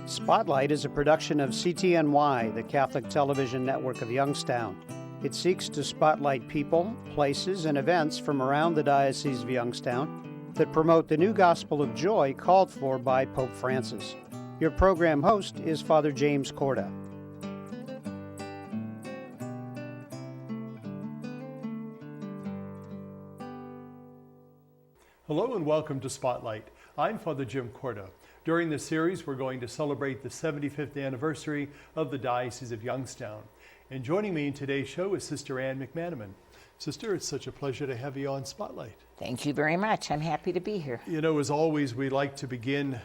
Spotlight is a production of CTNY, the Catholic Television Network of Youngstown. It seeks to spotlight people, places, and events from around the Diocese of Youngstown that promote the new gospel of joy called for by Pope Francis. Your program host is Father James Korda. Hello and welcome to Spotlight. I'm Father Jim Korda. During this series, we're going to celebrate the 75th anniversary of the Diocese of Youngstown. And joining me in today's show is Sister McManamon. Sister, it's such a pleasure to have you on Spotlight. Thank you very much. I'm happy to be here. You know, as always, we like to begin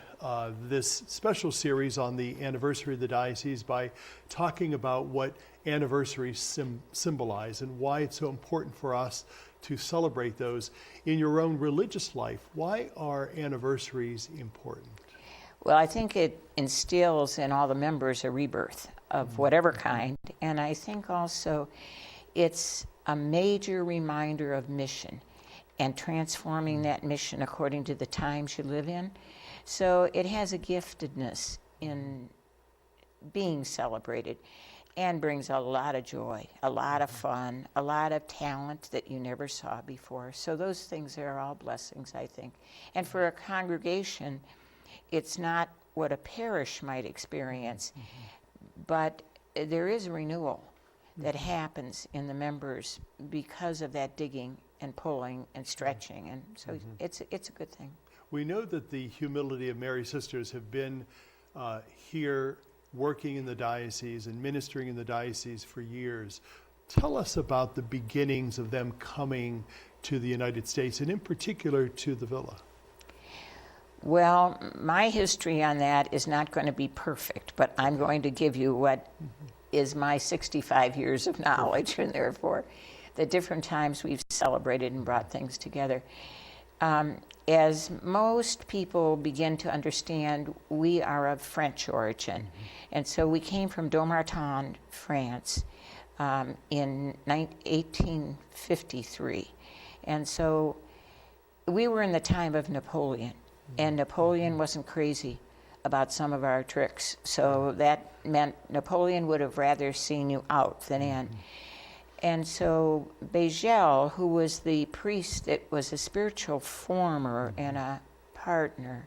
this special series on the anniversary of the diocese by talking about what anniversaries symbolize and why it's so important for us to celebrate those. In your own religious life, why are anniversaries important? Well, I think it instills in all the members a rebirth of whatever kind, and I think also it's a major reminder of mission and transforming that mission according to the times you live in. So it has a giftedness in being celebrated and brings a lot of joy, a lot of fun, a lot of talent that you never saw before. So those things are all blessings, I think. And for a congregation, it's not what a parish might experience, but there is a renewal that happens in the members because of that digging and pulling and stretching, and so it's a good thing. We know that the Humility of Mary Sisters have been here working in the diocese and ministering in the diocese for years. Tell us about the beginnings of them coming to the United States, and in particular to the Villa. Well, my history on that is not going to be perfect, but I'm going to give you what is my 65 years of knowledge, and therefore the different times we've celebrated and brought things together. As most people begin to understand, we are of French origin, and so we came from Dommartin, France, in 1853, and so we were in the time of Napoleon. And Napoleon wasn't crazy about some of our tricks. So that meant Napoleon would have rather seen you out than in. And so Bégel, who was the priest that was a spiritual former and a partner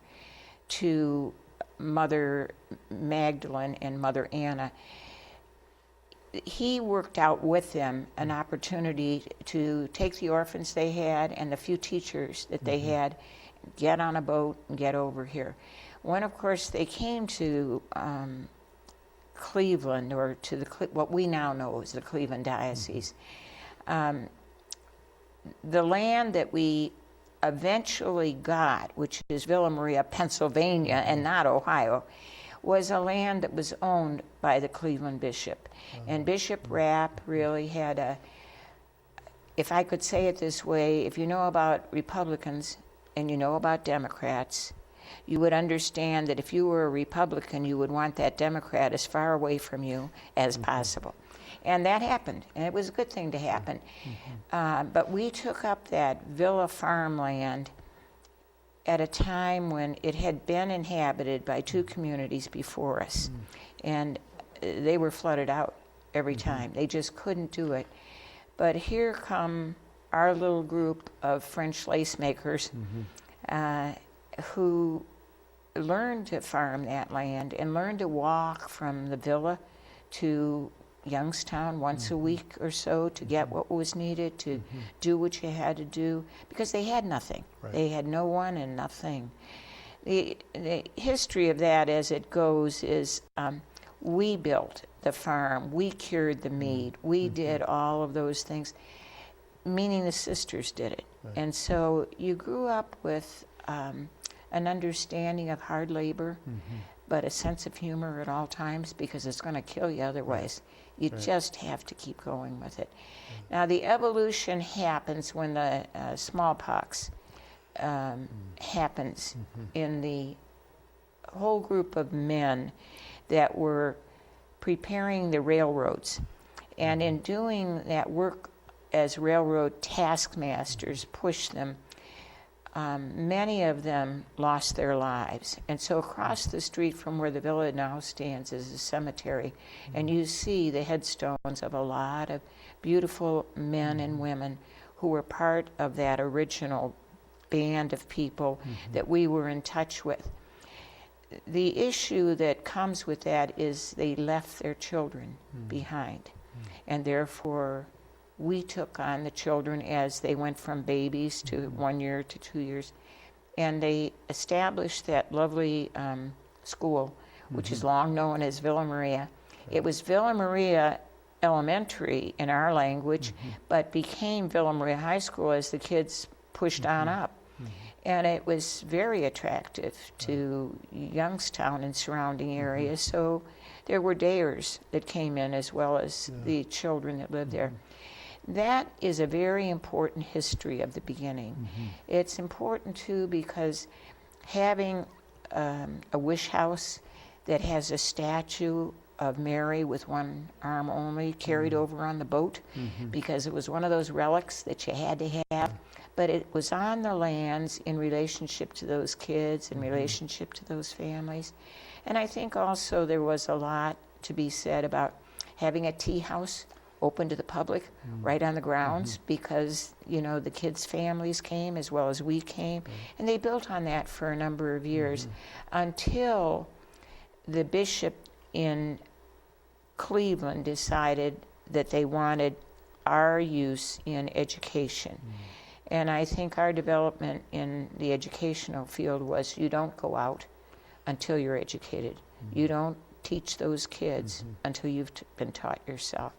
to Mother Magdalene and Mother Anna, he worked out with them an opportunity to take the orphans they had and the few teachers that they had, get on a boat and get over here. When, of course, they came to Cleveland, or to what we now know as the Cleveland Diocese, the land that we eventually got, which is Villa Maria, Pennsylvania, and not Ohio, was a land that was owned by the Cleveland bishop. And Bishop Rapp really had a, if I could say it this way, if you know about Republicans and you know about Democrats, you would understand that if you were a Republican, you would want that Democrat as far away from you as possible. And that happened, and it was a good thing to happen. But we took up that villa farmland at a time when it had been inhabited by two communities before us, and they were flooded out every time. They just couldn't do it. But here come our little group of French lace makers who learned to farm that land and learned to walk from the villa to Youngstown once a week or so to get what was needed, to do what you had to do, because they had nothing. Right. They had no one and nothing. The history of that as it goes is we built the farm, we cured the meat, we did all of those things, meaning the sisters did it. Right. And so you grew up with an understanding of hard labor, but a sense of humor at all times, because it's going to kill you otherwise. You just have to keep going with it. Now, the evolution happens when the smallpox happens in the whole group of men that were preparing the railroads. And in doing that work as railroad taskmasters, push them, many of them lost their lives. And so across the street from where the villa now stands is a cemetery, and you see the headstones of a lot of beautiful men and women who were part of that original band of people that we were in touch with. The issue that comes with that is they left their children behind, and therefore we took on the children as they went from babies to 1 year to 2 years, and they established that lovely school, which is long known as Villa Maria. It was Villa Maria Elementary in our language, but became Villa Maria High School as the kids pushed on up. And it was very attractive to Youngstown and surrounding areas, so there were dayers that came in as well as the children that lived there. That is a very important history of the beginning. It's important too because having a wish house that has a statue of Mary with one arm only carried over on the boat, because it was one of those relics that you had to have, but it was on the lands in relationship to those kids, in relationship to those families. And I think also there was a lot to be said about having a tea house open to the public right on the grounds, because the kids' families came as well as we came, and they built on that for a number of years until the bishop in Cleveland decided that they wanted our use in education. And I think our development in the educational field was you don't go out until you're educated. You don't teach those kids until you've been taught yourself.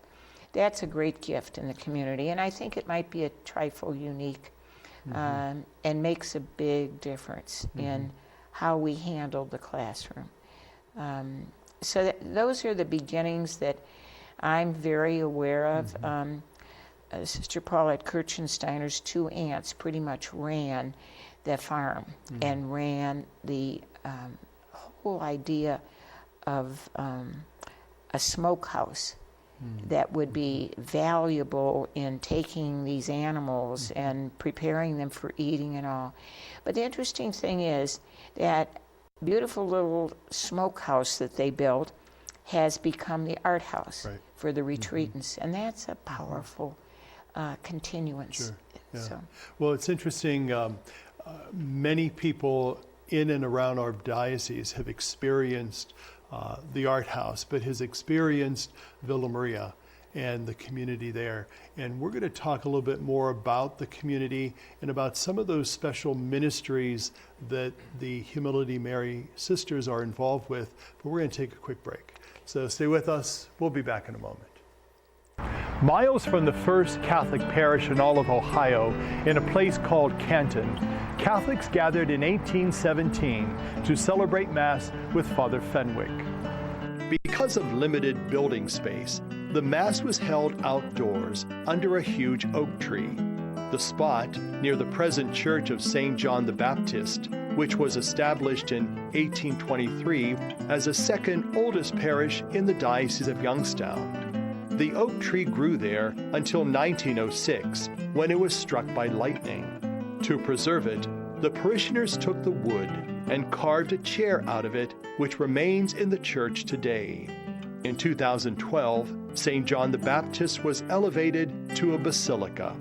That's a great gift in the community, and I think it might be a trifle unique and makes a big difference in how we handle the classroom. So those are the beginnings that I'm very aware of. Sister Paulette Kirchensteiner's two aunts pretty much ran the farm and ran the whole idea of a smokehouse that would be valuable in taking these animals and preparing them for eating and all. But the interesting thing is that beautiful little smokehouse that they built has become the art house for the retreatants, and that's a powerful continuance. So. Well, it's interesting. Many people in and around our diocese have experienced the art house, but has experienced Villa Maria and the community there. And we're going to talk a little bit more about the community and about some of those special ministries that the Humility Mary Sisters are involved with. But we're going to take a quick break. So stay with us. We'll be back in a moment. Miles from the first Catholic parish in all of Ohio, in a place called Canton, Catholics gathered in 1817 to celebrate Mass with Father Fenwick. Because of limited building space, the Mass was held outdoors under a huge oak tree. The spot near the present Church of St. John the Baptist, which was established in 1823 as the second oldest parish in the Diocese of Youngstown. The oak tree grew there until 1906, when it was struck by lightning. To preserve it, the parishioners took the wood and carved a chair out of it, which remains in the church today. In 2012, St. John the Baptist was elevated to a basilica.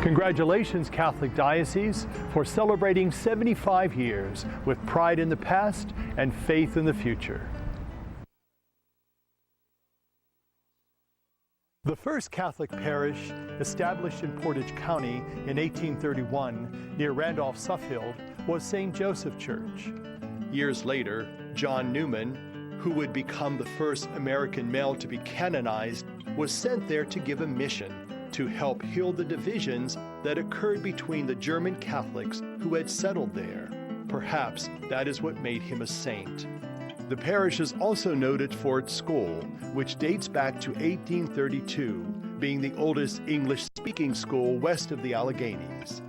Congratulations, Catholic Diocese, for celebrating 75 years with pride in the past and faith in the future. The first Catholic parish, established in Portage County in 1831 near Randolph-Suffield, was St. Joseph Church. Years later, John Newman, who would become the first American male to be canonized, was sent there to give a mission to help heal the divisions that occurred between the German Catholics who had settled there. Perhaps that is what made him a saint. The parish is also noted for its school, which dates back to 1832, being the oldest English-speaking school west of the Alleghenies.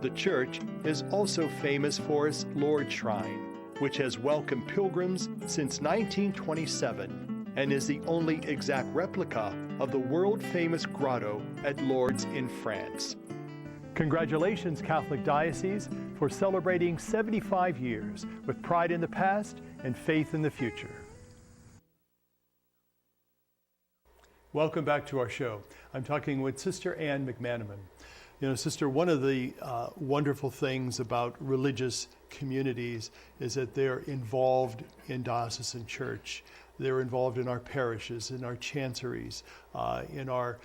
The church is also famous for its Lourdes Shrine, which has welcomed pilgrims since 1927 and is the only exact replica of the world-famous grotto at Lourdes in France. Congratulations, Catholic Diocese, for celebrating 75 years with pride in the past and faith in the future. Welcome back to our show. I'm talking with Sister Anne McManamon. You know, Sister, one of the wonderful things about religious communities is that they're involved in diocesan church. They're involved in our parishes, in our chanceries, in our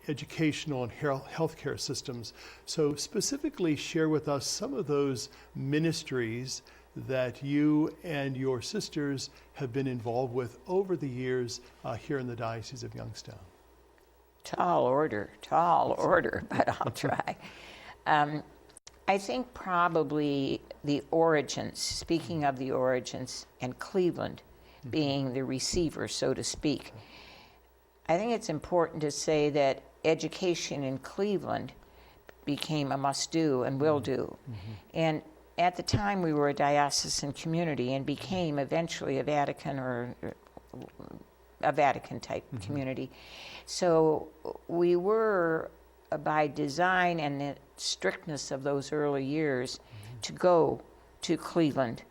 educational and healthcare systems. So specifically share with us some of those ministries that you and your sisters have been involved with over the years here in the Diocese of Youngstown. Tall order, but I'll try. I think probably the origins, speaking of the origins, and Cleveland being the receiver, so to speak, I think it's important to say that education in Cleveland became a must-do and will-do. And at the time, we were a diocesan community and became eventually a Vatican or a Vatican-type community. So we were, by design and the strictness of those early years, to go to Cleveland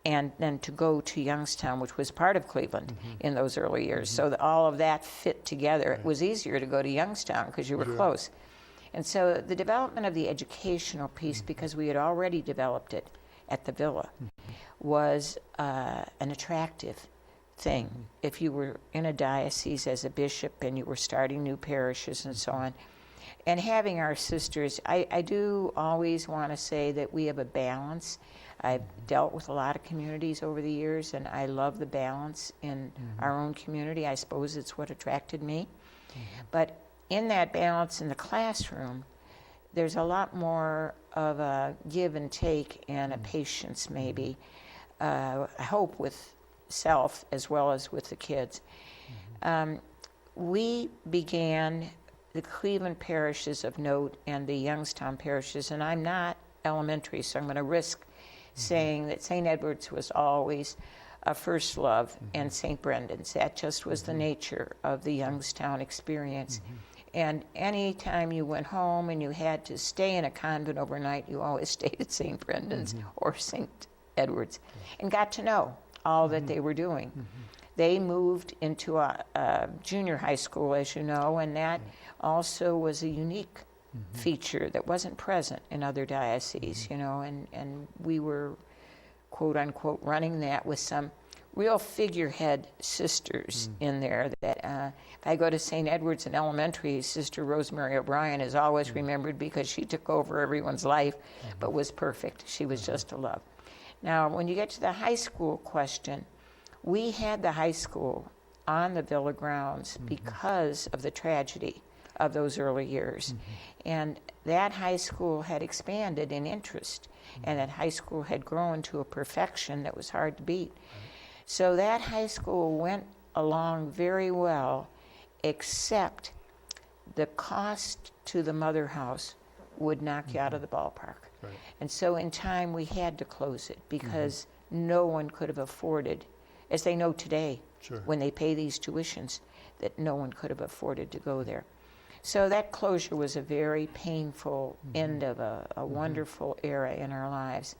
and then to go to Youngstown, which was part of Cleveland in those early years. So that all of that fit together. It was easier to go to Youngstown because you were close. And so the development of the educational piece, because we had already developed it at the Villa, was an attractive thing. If you were in a diocese as a bishop and you were starting new parishes and so on, and having our sisters, I do always want to say that we have a balance. I've dealt with a lot of communities over the years, and I love the balance in our own community. I suppose it's what attracted me. But in that balance in the classroom, there's a lot more of a give and take and a patience, maybe, I hope, with self as well as with the kids. We began the Cleveland parishes of note and the Youngstown parishes, and I'm not elementary, so I'm going to risk saying that St. Edward's was always a first love, and St. Brendan's. That just was the nature of the Youngstown experience. And any time you went home and you had to stay in a convent overnight, you always stayed at St. Brendan's or St. Edward's and got to know all that they were doing. They moved into a junior high school, as you know, and that also was a unique feature that wasn't present in other dioceses, you know, and we were, quote unquote, running that with some real figurehead sisters in there that if I go to St. Edward's in elementary, Sister Rosemary O'Brien is always remembered because she took over everyone's life but was perfect. She was just a love. Now, when you get to the high school question, we had the high school on the Villa grounds because of the tragedy of those early years. And that high school had expanded in interest, and that high school had grown to a perfection that was hard to beat. So that high school went along very well, except the cost to the mother house would knock you out of the ballpark. And so in time we had to close it because no one could have afforded, as they know today, when they pay these tuitions, that no one could have afforded to go there. So that closure was a very painful end of a wonderful era in our lives.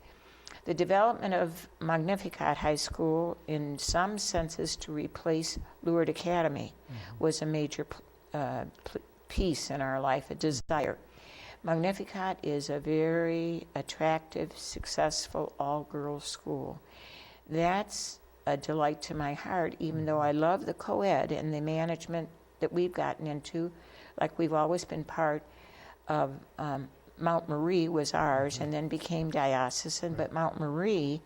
The development of Magnificat High School, in some senses to replace Lourdes Academy, was a major piece in our life, a desire. Magnificat is a very attractive, successful, all-girls school. That's a delight to my heart, even though I love the co-ed and the management that we've gotten into. Like we've always been part of Mount Marie was ours and then became diocesan, but Mount Marie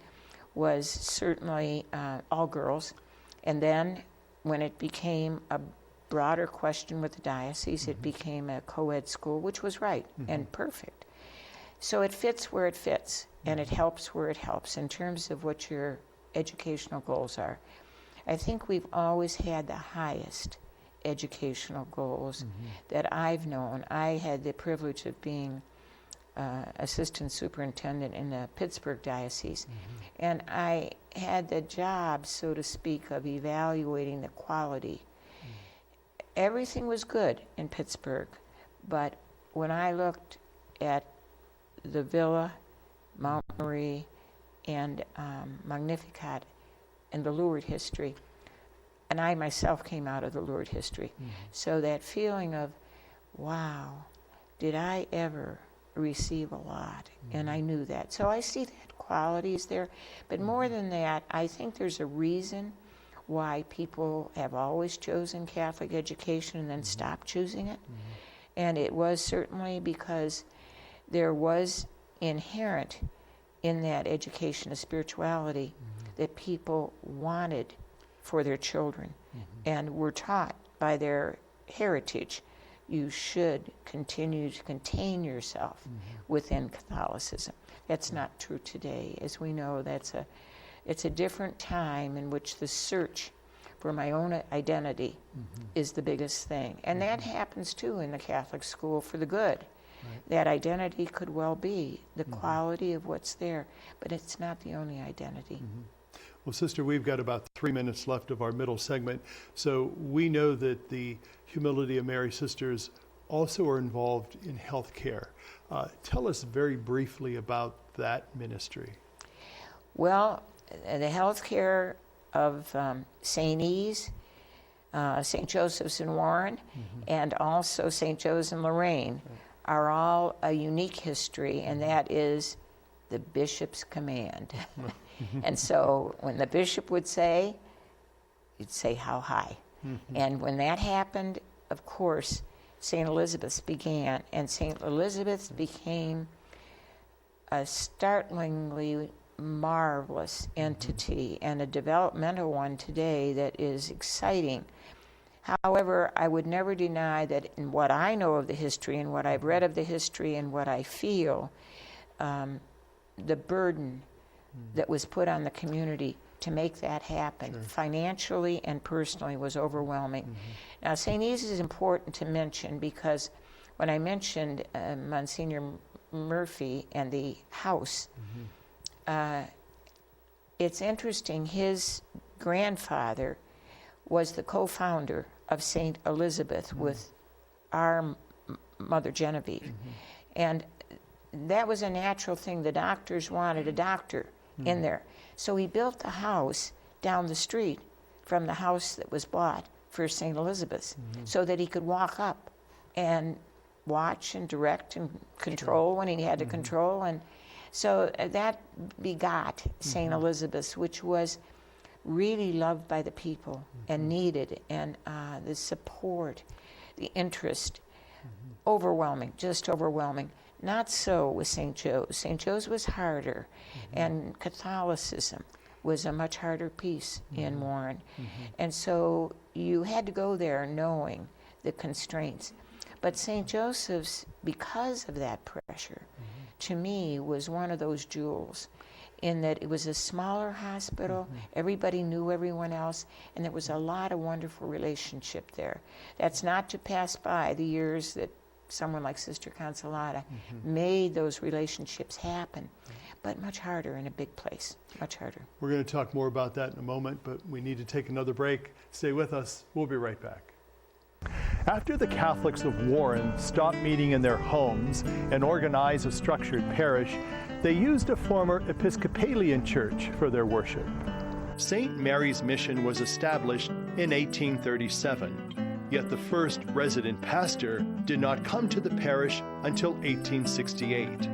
was certainly all girls. And then when it became a broader question with the diocese, it became a co-ed school, which was right and perfect. So it fits where it fits, and it helps where it helps in terms of what your educational goals are. I think we've always had the highest educational goals that I've known. I had the privilege of being assistant superintendent in the Pittsburgh Diocese, and I had the job, so to speak, of evaluating the quality. Everything was good in Pittsburgh, but when I looked at the Villa, Mount Marie, and Magnificat and the Lourdes history. And I myself came out of the Lourdes history. So that feeling of, wow, did I ever receive a lot? And I knew that. So I see that qualities there. But more than that, I think there's a reason why people have always chosen Catholic education and then stopped choosing it. And it was certainly because there was inherent in that education of spirituality that people wanted for their children and were taught by their heritage. You should continue to contain yourself within Catholicism. That's not true today. As we know, it's a different time in which the search for my own identity is the biggest thing. And that happens too in the Catholic school for the good. That identity could well be the quality of what's there, but it's not the only identity. Well, Sister, we've got about 3 minutes left of our middle segment. So we know that the Humility of Mary Sisters also are involved in health care. Tell us very briefly about that ministry. Well, the health care of St. E's, St. Joseph's in Warren, and also St. Joe's in Lorraine are all a unique history, and that is the bishop's command. And so when the bishop would say, you'd say, how high? And when that happened, of course, St. Elizabeth's began, and St. Elizabeth's became a startlingly marvelous entity and a developmental one today that is exciting. However, I would never deny that in what I know of the history and what I've read of the history and what I feel, the burden that was put on the community to make that happen financially and personally was overwhelming. Now, St. E's is important to mention because when I mentioned Monsignor Murphy and the house, it's interesting, his grandfather was the co-founder of St. Elizabeth with our Mother Genevieve. And that was a natural thing. The doctors wanted a doctor in there. So he built the house down the street from the house that was bought for St. Elizabeth's so that he could walk up and watch and direct and control when he had to control. And so that begot St. Elizabeth's, which was really loved by the people and needed, and the support, the interest, overwhelming, just overwhelming. Not so with St. Joe's. St. Joe's was harder, and Catholicism was a much harder piece in Warren. And so you had to go there knowing the constraints. But St. Joseph's, because of that pressure, to me was one of those jewels in that it was a smaller hospital, everybody knew everyone else, and there was a lot of wonderful relationship there. That's not to pass by the years that someone like Sister Consolata made those relationships happen, but much harder in a big place, much harder. We're going to talk more about that in a moment, but we need to take another break. Stay with us. We'll be right back. After the Catholics of Warren stopped meeting in their homes and organized a structured parish, they used a former Episcopalian church for their worship. St. Mary's Mission was established in 1837, yet the first resident pastor did not come to the parish until 1868.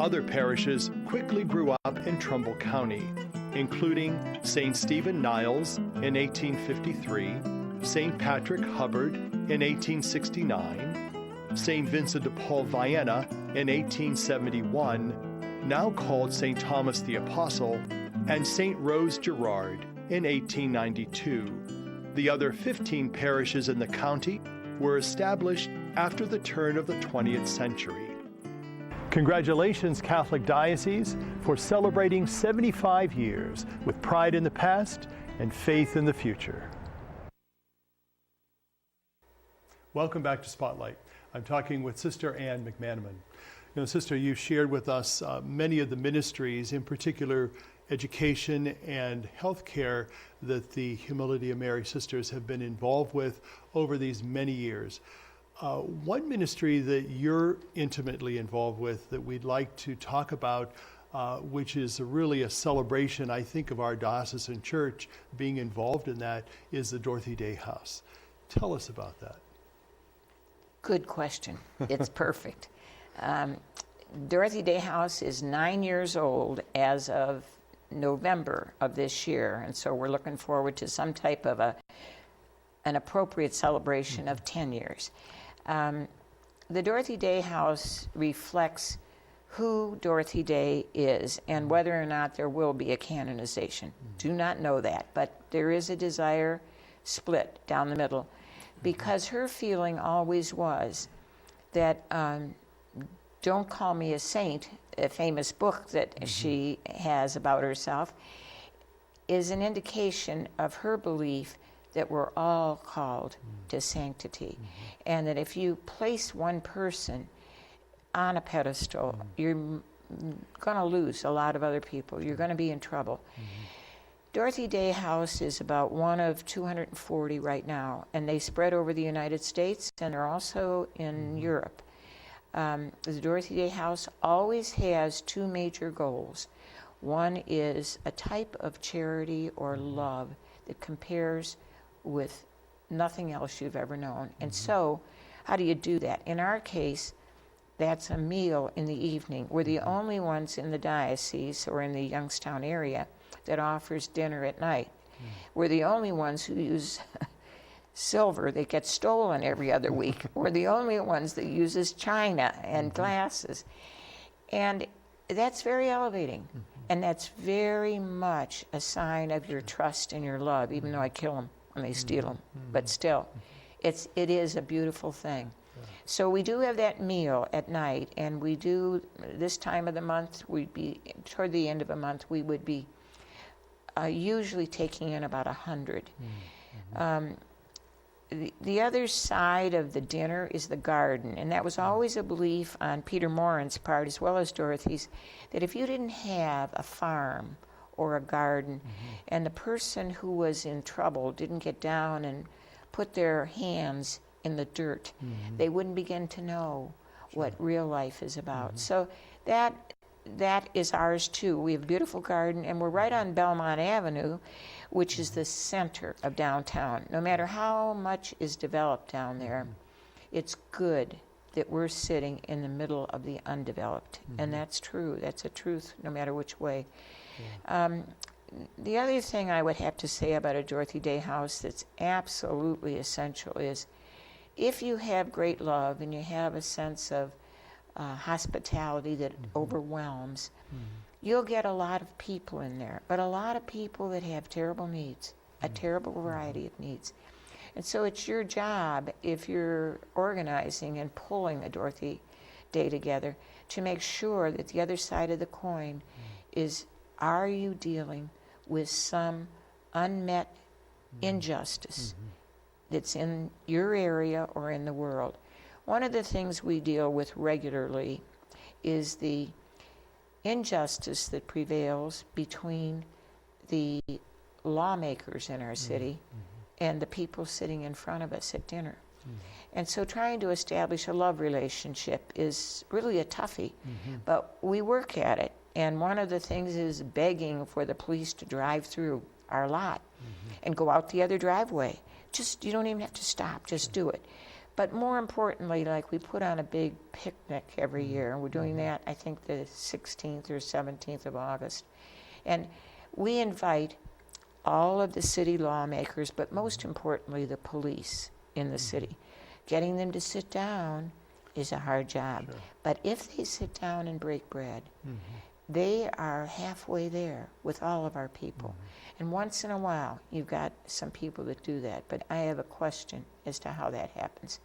Other parishes quickly grew up in Trumbull County, including St. Stephen Niles in 1853, St. Patrick Hubbard in 1869, St. Vincent de Paul Vienna in 1871, now called St. Thomas the Apostle, and St. Rose Gerard in 1892. The other 15 parishes in the county were established after the turn of the 20th century. Congratulations, Catholic Diocese, for celebrating 75 years with pride in the past and faith in the future. Welcome back to Spotlight. I'm talking with Sister Ann McManamon. You know, Sister, you shared with us many of the ministries, in particular education and healthcare, that the Humility of Mary Sisters have been involved with over these many years. One ministry that you're intimately involved with that we'd like to talk about, which is really a celebration, I think, of our diocesan church being involved in that, is the Dorothy Day House. Tell us about that. Good question. It's perfect. Dorothy Day House is 9 years old as of November of this year, and so we're looking forward to some type of an appropriate celebration of 10 years. The Dorothy Day House reflects who Dorothy Day is and whether or not there will be a canonization. Do not know that, but there is a desire split down the middle, because her feeling always was that Don't Call Me a Saint, a famous book that she has about herself, is an indication of her belief that we're all called to sanctity. And that if you place one person on a pedestal, you're going to lose a lot of other people. You're going to be in trouble. Dorothy Day House is about one of 240 right now, and they spread over the United States, and they're also in Europe. The Dorothy Day House always has two major goals. One is a type of charity or love that compares with nothing else you've ever known. And so, how do you do that? In our case, that's a meal in the evening. We're the only ones in the diocese or in the Youngstown area that offers dinner at night. We're the only ones who use silver that gets stolen every other week. We're the only ones that uses china and glasses. And that's very elevating. And that's very much a sign of your trust and your love, even though I kill them when they steal them. But still, it is a beautiful thing. So we do have that meal at night, and we do, this time of the month, toward the end of a month, we would be usually taking in about 100. The other side of the dinner is the garden, and that was always a belief on Peter Morin's part, as well as Dorothy's, that if you didn't have a farm or a garden, and the person who was in trouble didn't get down and put their hands in the dirt, they wouldn't begin to know what real life is about. So that is ours too. We have a beautiful garden, and we're right on Belmont Avenue, which is the center of downtown. No matter how much is developed down there, it's good that we're sitting in the middle of the undeveloped. And that's true. That's a truth no matter which way. The other thing I would have to say about a Dorothy Day House that's absolutely essential is if you have great love and you have a sense of hospitality that overwhelms, you'll get a lot of people in there, but a lot of people that have terrible needs, a terrible variety of needs. And so it's your job, if you're organizing and pulling a Dorothy Day together, to make sure that the other side of the coin is, are you dealing with some unmet injustice that's in your area or in the world? One of the things we deal with regularly is the injustice that prevails between the lawmakers in our city and the people sitting in front of us at dinner. And so trying to establish a love relationship is really a toughie, but we work at it. And one of the things is begging for the police to drive through our lot and go out the other driveway. You don't even have to stop, just do it. But more importantly, like we put on a big picnic every year, and we're doing that, I think, the 16th or 17th of August. And we invite all of the city lawmakers, but most importantly, the police in the city. Getting them to sit down is a hard job. Sure. But if they sit down and break bread, they are halfway there with all of our people. And once in a while, you've got some people that do that. But I have a question as to how that happens.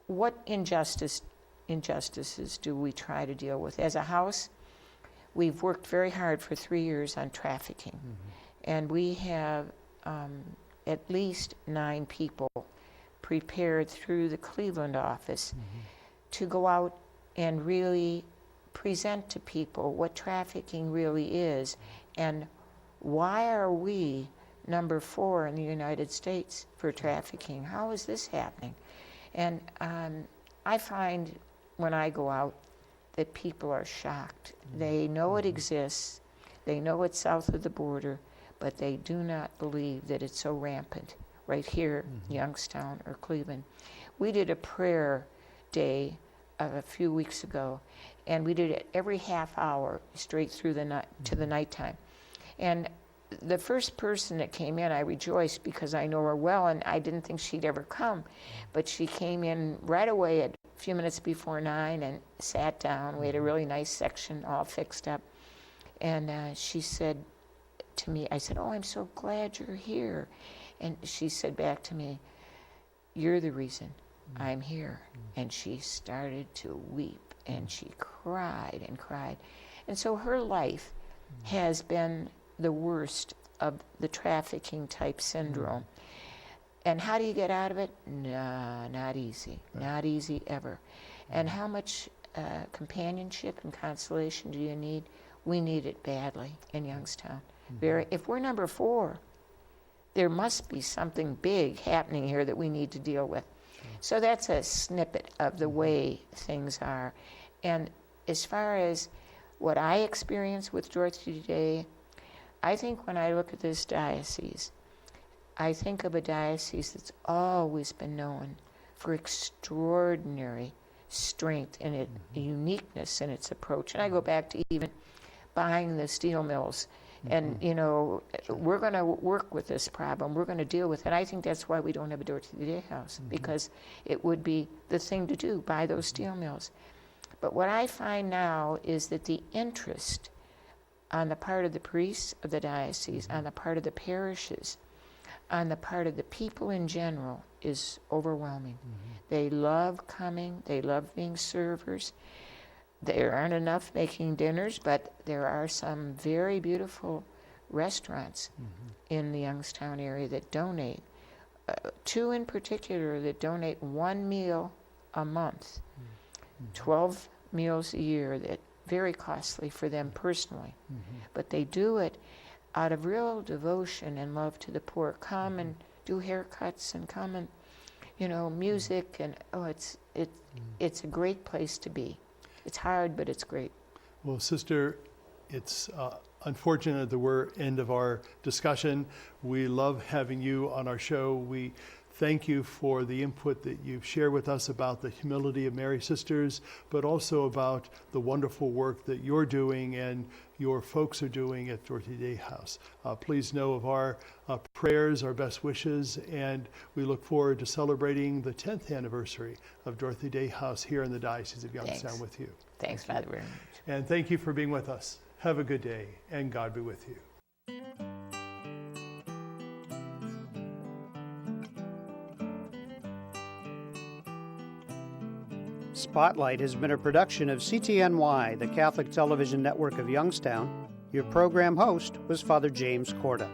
What injustices do we try to deal with? As a house, we've worked very hard for 3 years on trafficking. And we have at least 9 people prepared through the Cleveland office to go out and really present to people what trafficking really is and why are we number 4 in the United States for trafficking? How is this happening? And I find when I go out that people are shocked. They know it exists, they know it's south of the border, but they do not believe that it's so rampant right here in Youngstown or Cleveland. We did a prayer day a few weeks ago, and we did it every half hour straight through the night to the nighttime. And the first person that came in, I rejoiced because I know her well, and I didn't think she'd ever come. But she came in right away at a few minutes before 9 and sat down. We had a really nice section all fixed up. And she said to me, I said, "Oh, I'm so glad you're here." And she said back to me, "You're the reason I'm here." And she started to weep, and she cried and cried. And so her life has been the worst of the trafficking type syndrome. And how do you get out of it? No, not easy. Not easy ever. And how much companionship and consolation do you need? We need it badly in Youngstown. If we're number 4, there must be something big happening here that we need to deal with. So that's a snippet of the way things are. And as far as what I experienced with Dorothy Day, I think when I look at this diocese, I think of a diocese that's always been known for extraordinary strength and uniqueness in its approach. And I go back to even buying the steel mills. And, you know, we're going to work with this problem. We're going to deal with it. I think that's why we don't have a Dorothy Day House, because it would be the thing to do, buy those steel mills. But what I find now is that the interest on the part of the priests of the diocese, on the part of the parishes, on the part of the people in general is overwhelming. They love coming. They love being servers. There aren't enough making dinners, but there are some very beautiful restaurants in the Youngstown area that donate. 2 in particular that donate 1 meal a month, 12 meals a year, that very costly for them personally. But they do it out of real devotion and love to the poor. Come and do haircuts and come and, you know, music, and it's a great place to be. It's hard, but it's great. Well, Sister, it's unfortunate that we're end of our discussion. We love having you on our show. We thank you for the input that you've shared with us about the humility of Mary Sisters, but also about the wonderful work that you're doing and your folks are doing at Dorothy Day House. Please know of our prayers, our best wishes, and we look forward to celebrating the 10th anniversary of Dorothy Day House here in the Diocese of Youngstown with you. Thanks, Father, very much. And thank you for being with us. Have a good day, and God be with you. Spotlight has been a production of CTNY, the Catholic Television Network of Youngstown. Your program host was Father James Korda.